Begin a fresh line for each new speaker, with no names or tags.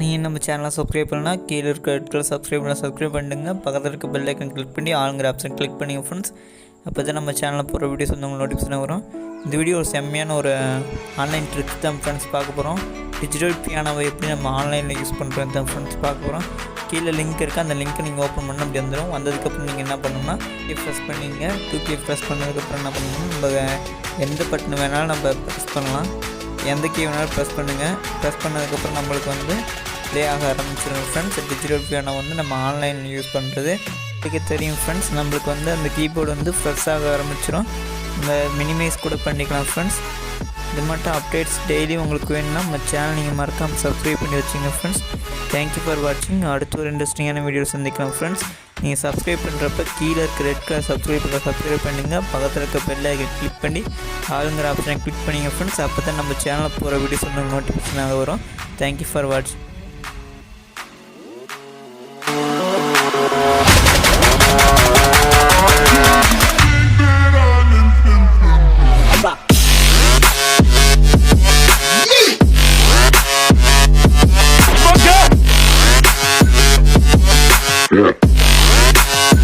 நீங்கள் நம்ம சேனலை சப்ஸ்கிரைப் பண்ணால் கீழே இருக்க இடத்துல சப்ஸ்கிரைப் பண்ணிடுங்க. பக்கத்தில் இருக்க பெல் ஐக்கன் கிளிக் பண்ணி ஆளுங்கிற ஆப்ஷன் கிளிக் பண்ணிங்க ஃப்ரெண்ட்ஸ். அப்போ தான் நம்ம சேனலில் போகிற வீடியோஸ் வந்து உங்களுக்கு நோட்டிஃபிகேஷன் வரும். இந்த வீடியோ ஒரு செம்மையான ஒரு ஆன்லைன் ட்ரிக்ஸ் தான் ஃப்ரெண்ட்ஸ் பார்க்க போகிறோம். டிஜிட்டல் பியானோவை எப்படி நம்ம ஆன்லைனில் யூஸ் பண்ணுறது தான் ஃப்ரெண்ட்ஸ் பார்க்க போகிறோம். கீழே லிங்க் இருக்குது, அந்த லிங்க்கை நீங்கள் ஓப்பன் பண்ண அப்படி வந்துடும். வந்ததுக்கப்புறம் நீங்கள் என்ன பண்ணணும்னா ப்ரெஸ் பண்ணிங்க. 2 ப்ரெஸ் பண்ணதுக்கப்புறம் என்ன பண்ணணும்னா நம்ம எந்த பட்டன் வேணாலும் நம்ம ப்ரெஸ் பண்ணலாம். எந்த கீ வேணாலும் ப்ரெஸ் பண்ணுங்கள். ப்ரெஸ் பண்ணதுக்கப்புறம் நம்மளுக்கு வந்து ப்ளே ஆக ஆரம்பிச்சிடும் ஃப்ரெண்ட்ஸ். டிஜிட்டல் பியானோ வந்து நம்ம ஆன்லைனில் யூஸ் பண்ணுறது இதுக்கு தெரியும் ஃப்ரெண்ட்ஸ். நம்மளுக்கு வந்து அந்த கீபோர்டு வந்து ஃப்ரெஷ் ஆக ஆரம்பிச்சிடும். இந்த மினிமைஸ் கூட பண்ணிக்கலாம் ஃப்ரெண்ட்ஸ். இது மட்டும் அப்டேட்ஸ் டெய்லி உங்களுக்கு வேணும்னா நம்ம சேனல் நீங்கள் மறக்காமல் சப்ஸ்கிரைப் பண்ணி வச்சுங்க ஃப்ரெண்ட்ஸ். தேங்க்யூ ஃபார் வாட்சிங். அடுத்து ஒரு இன்ட்ரெஸ்டிங்கான வீடியோ சந்திக்கலாம் ஃப்ரெண்ட்ஸ். நீங்கள் சப்ஸ்கிரைப் பண்ணுறப்ப கீழே இருக்க ரெட் கலர் சப்ஸ்கிரைப் பண்ணுங்கள். பக்கத்தில் இருக்க பெல் ஐக்கன் கிளிக் பண்ணி ஆளுங்கிற ஆப்ஷனை கிளிக் பண்ணிங்க ஃப்ரெண்ட்ஸ். அப்போ தான் நம்ம சேனலில் போகிற வீடியோஸ் உங்களுக்கு நோட்டிஃபிகேஷனாக வரும். தேங்க்யூ ஃபார் வாட்சிங்.